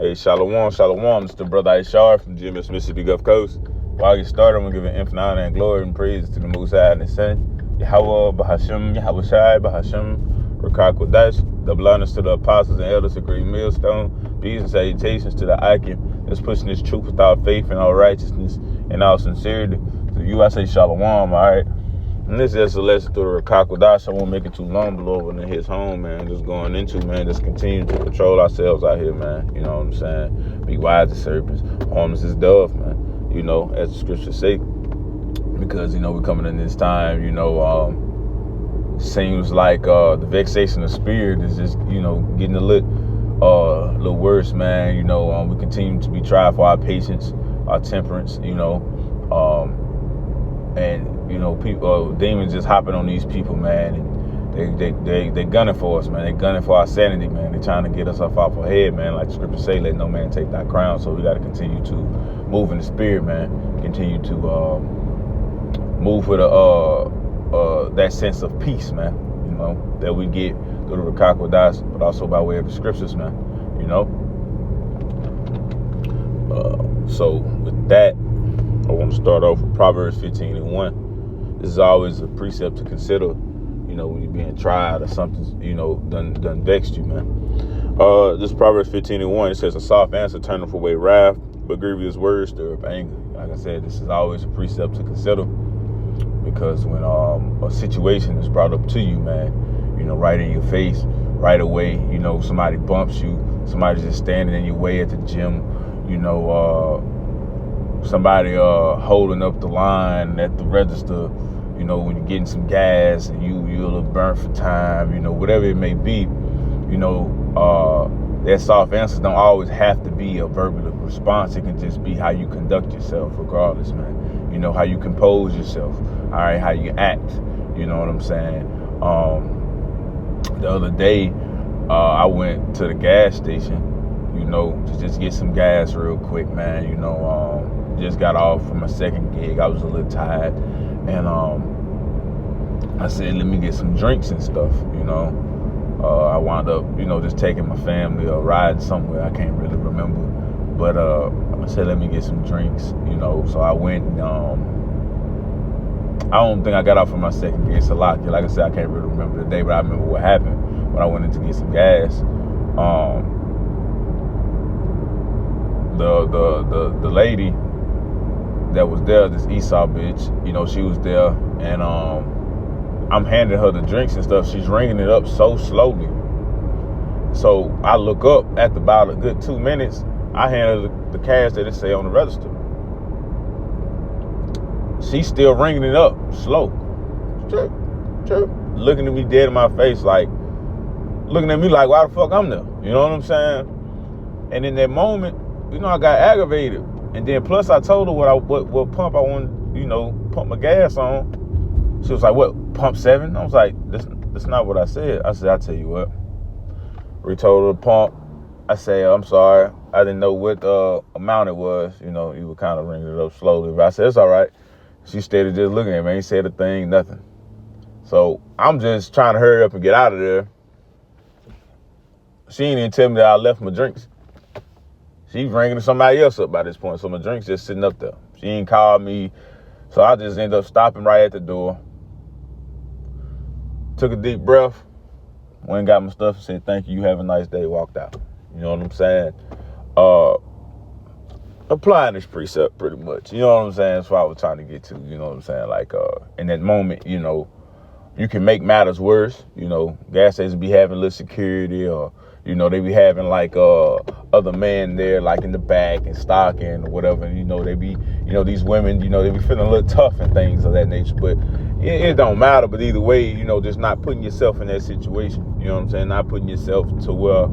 Hey, Shalom, Shalom. It's the brother Ishar from GMS Mississippi Gulf Coast. While I get started, I'm going to give an infinite honor and glory and praise to the Most High and His Son, Yahweh, Bahasham, Yahweh Shai, Bahasham, Rakak Wadash, double honors to the apostles and elders of Great Millstone, peace and salutations to the icon that's pushing this truth without faith and all righteousness and all sincerity. To you, I say Shalom, all right? And this is a lesson through the Rakak Wadash. I won't make it too long, but over in his home, man, just going into, man, just continue to control ourselves out here, man. You know what I'm saying? Be wise as serpents, harmless as dove, man. You know, as the scriptures say. Because, you know, we're coming in this time, you know, seems like the vexation of spirit is just, you know, getting a little worse, man. You know, we continue to be tried for our patience, our temperance, you know, and you know, people, demons just hopping on these people, man, and they gunning for us, man. They gunning for our sanity, man. They trying to get us off our head, man. Like the scriptures say, let no man take thy crown. So we got to continue to move in the spirit, man. Continue to move with that sense of peace, man. You know, that we get through the Rakak Wadash, but also by way of the scriptures, man. You know. So with that, I want to start off with Proverbs 15:1. This is always a precept to consider, you know, when you're being tried or something, you know, done vexed you, man. This Proverbs 15:1, it says, a soft answer turneth away wrath, but grievous words stir up anger. Like I said, this is always a precept to consider, because when a situation is brought up to you, man, you know, right in your face, right away, you know, somebody bumps you, somebody's just standing in your way at the gym, you know, somebody holding up the line at the register, you know, when you're getting some gas and you're a little burnt for time, you know, whatever it may be, you know, that soft answer don't always have to be a verbal response. It can just be how you conduct yourself regardless, man. You know, how you compose yourself, all right, how you act, you know what I'm saying? The other day, I went to the gas station, you know, to just get some gas real quick, man, you know, just got off from my second gig. I was a little tired, and I said, let me get some drinks and stuff, you know. I wound up, you know, just taking my family or riding somewhere. I can't really remember, but I said, let me get some drinks, you know. So I went, and I don't think I got off from my second gig. It's a lot. Like I said, I can't really remember the day, but I remember what happened when I went in to get some gas. The lady that was there, this Esau bitch, you know, she was there, and I'm handing her the drinks and stuff. She's ringing it up so slowly. So I look up at about a good 2 minutes. I hand her the cash that it say on the register. She's still ringing it up slow. Chirp, chirp. Looking at me dead in my face, like, looking at me like, why the fuck I'm there? You know what I'm saying? And in that moment, you know, I got aggravated. And then plus I told her what pump I wanted, you know, pump my gas on. She was like, what, pump 7? I was like, that's not what I said. I said, I'll tell you what. Retold her the pump. I said, I'm sorry. I didn't know what amount it was. You know, you were kind of ringing it up slowly. But I said, it's all right. She stayed just looking at me. Ain't said a thing, nothing. So I'm just trying to hurry up and get out of there. She didn't even tell me that I left my drinks. She's ringing somebody else up by this point. So my drink's just sitting up there. She ain't called me. So I just ended up stopping right at the door. Took a deep breath. Went and got my stuff and said, thank you. You have a nice day. Walked out. You know what I'm saying? Applying this precept pretty much. You know what I'm saying? That's what I was trying to get to. You know what I'm saying? Like, in that moment, you know, you can make matters worse. You know, gas stations be having little security, or, you know, they be having like other men there, like in the back and stocking or whatever. And, you know, they be, you know, these women, you know, they be feeling a little tough and things of that nature. But it don't matter. But either way, you know, just not putting yourself in that situation. You know what I'm saying? Not putting yourself to where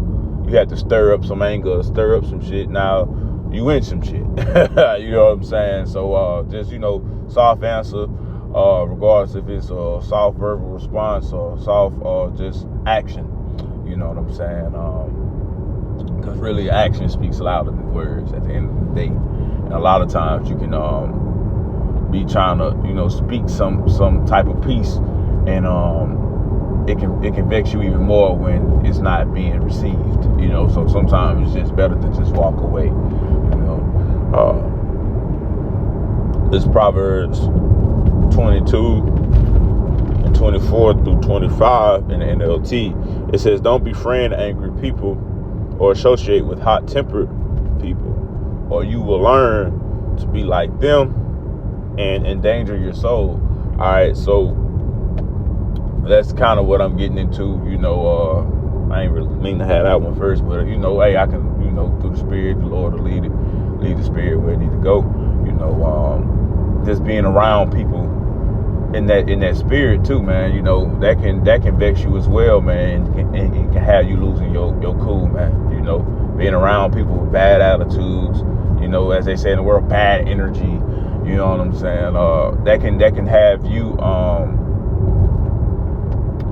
you have to stir up some anger, stir up some shit. Now you in some shit. You know what I'm saying? So just, you know, soft answer. Regardless if it's a soft verbal response or soft just action, you know what I'm saying? Because really action speaks louder than words at the end of the day. And a lot of times you can be trying to, you know, speak some type of peace and it can vex you even more when it's not being received, you know. So sometimes it's just better to just walk away, you know. This Proverbs 22 and 24 through 25 in the NLT. It says, don't befriend angry people or associate with hot-tempered people, or you will learn to be like them and endanger your soul. All right, so that's kind of what I'm getting into, you know. I ain't really mean to have that one first, but you know, hey, I can, you know, through the Spirit, the Lord will lead the Spirit where it need to go, you know. Just being around people in that spirit too, man, you know, that can vex you as well, man, and it can have you losing your cool, man, you know. Being around people with bad attitudes, you know, as they say in the world, bad energy, you know what I'm saying? That can have you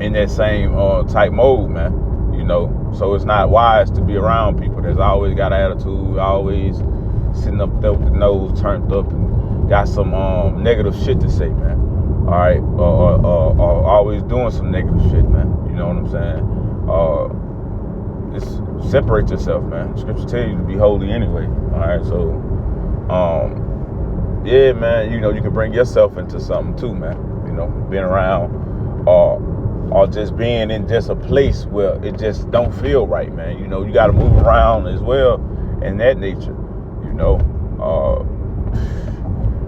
in that same type mode, man, you know. So it's not wise to be around people that's always got attitude, always sitting up there with the nose turned up and got some negative shit to say, man. All right, always doing some negative shit, man. You know what I'm saying? Just separate yourself, man. Scripture tells you to be holy anyway. All right, so yeah, man. You know, you can bring yourself into something too, man. You know, being around or just being in just a place where it just don't feel right, man. You know, you got to move around as well in that nature. You know,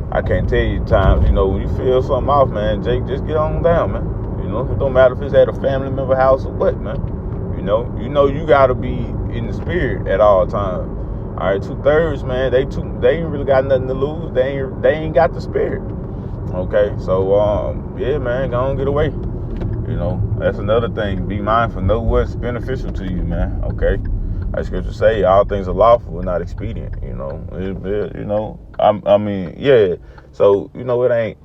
I can't tell you times, you know, when you feel something off, man, Jake, just get on down, man. You know, it don't matter if it's at a family member house or what, man. You know, you got to be in the spirit at all times. All right, 2/3, man, they ain't really got nothing to lose. They ain't got the spirit. Okay, so yeah, man, go on, get away. You know, that's another thing. Be mindful. Know what's beneficial to you, man. Okay, like Scripture say, all things are lawful but not expedient. You know, you know. I mean, yeah. So you know, it ain't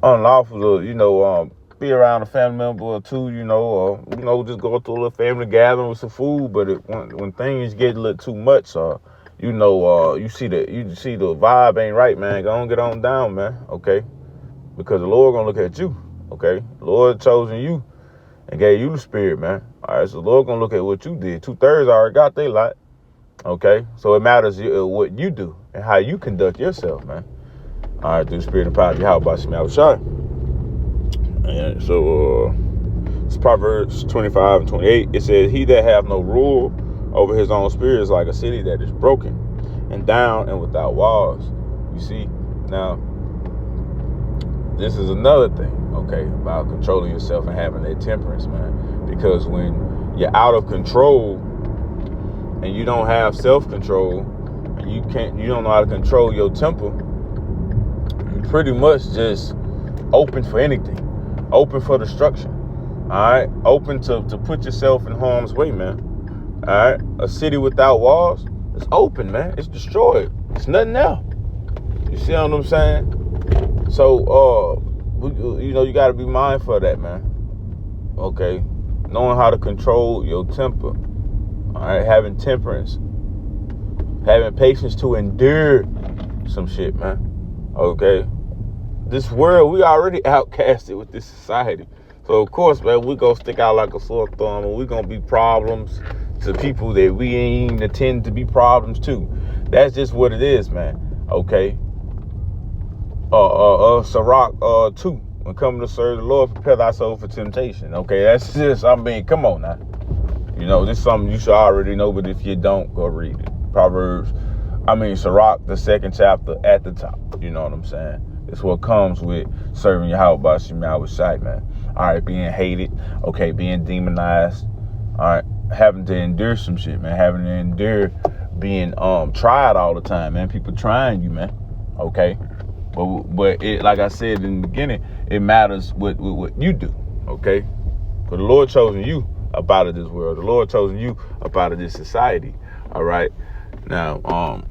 unlawful to, you know, be around a family member or two, you know, or you know, just go to a little family gathering with some food. But when things get a little too much, or you know, you see the vibe ain't right, man, go on, get on down, man. Okay, because the Lord gonna look at you. Okay, the Lord chosen you and gave you the spirit, man. All right, so the Lord gonna look at what you did. 2/3 already got their lot. Okay, so it matters what you do and how you conduct yourself, man. All right, through the spirit and power of Yahweh Shem Yahushua. And so it's Proverbs 25 and 28. It says, he that have no rule over his own spirit is like a city that is broken and down and without walls. You see, now this is another thing, okay, about controlling yourself and having that temperance, man. Because when you're out of control and you don't have self-control and you don't know how to control your temper, you pretty much just open for anything, open for destruction. All right, open to put yourself in harm's way, man. All right, a city without walls, it's open, man. It's destroyed. It's nothing there. You see what I'm saying? So, you know, you got to be mindful of that, man. Okay, knowing how to control your temper. All right, having temperance, having patience to endure some shit, man. Okay, this world, we already outcasted with this society. So, of course, man, we gonna stick out like a sore thumb, and we gonna be problems to people that we ain't even intend to be problems to. That's just what it is, man. Okay. Sirach 2, when coming to serve the Lord, prepare thy soul for temptation. Okay, that's just, I mean, come on now. You know, this is something you should already know, but if you don't, go read it. Sirach, the 2nd chapter at the top. You know what I'm saying? It's what comes with serving Yahweh Shem Yahushua, man. All right, being hated, okay, being demonized, all right, having to endure some shit, man, having to endure being tried all the time, man. People trying you, man. Okay. But it, like I said in the beginning, it matters what you do, okay? Because the Lord chosen you up out of this world. The Lord chosen you up out of this society, all right? Now,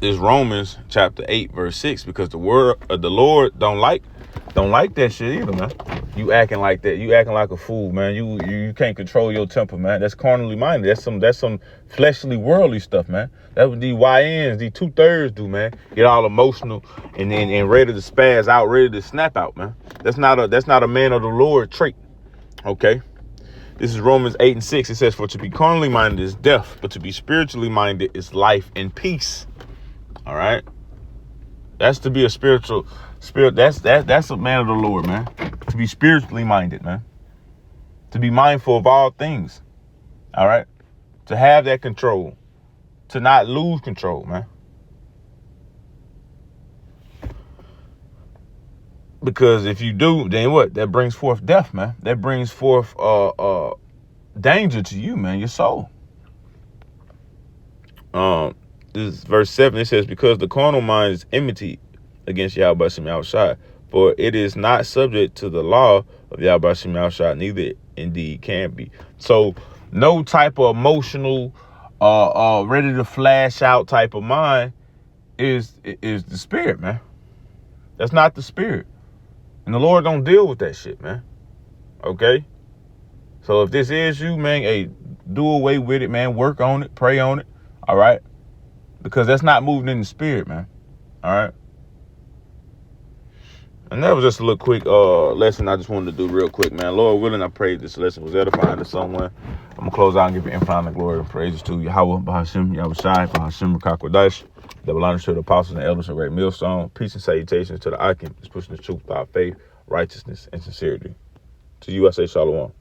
is Romans chapter 8, verse 6, because the word of the Lord don't like that shit either, man. You acting like that. You acting like a fool, man. You can't control your temper, man. That's carnally minded. That's some fleshly, worldly stuff, man. That's what these YNs, these 2/3 do, man. Get all emotional and ready to spaz out, ready to snap out, man. That's not a man of the Lord trait. Okay. This is Romans 8 and 6. It says, for to be carnally minded is death, but to be spiritually minded is life and peace. All right. That's to be a spiritual spirit. That's a man of the Lord, man. To be spiritually minded, man. To be mindful of all things. All right. To have that control. To not lose control, man. Because if you do, then what? That brings forth death, man. That brings forth danger to you, man, your soul. This is verse 7. It says, because the carnal mind is enmity against Yahweh Shem Yahushua, for it is not subject to the law of Yahweh Shem Yahushua, neither indeed can be. So no type of emotional, ready to flash out type of mind is the spirit, man. That's not the spirit. And the Lord don't deal with that shit, man. Okay? So if this is you, man, hey, do away with it, man. Work on it. Pray on it. All right? Because that's not moving in the spirit, man. All right? And that was just a little quick lesson I just wanted to do real quick, man. Lord willing, I pray this lesson was edifying to someone. I'm going to close out and give you infinite glory and praises to Yahweh, Bahashim, Yahushai, Bahashim, Rakakwadash. Double honors to the apostles and elders of Great Millstone. Peace and salutations to the icon that's pushing the truth by faith, righteousness, and sincerity. To you, I say shalom.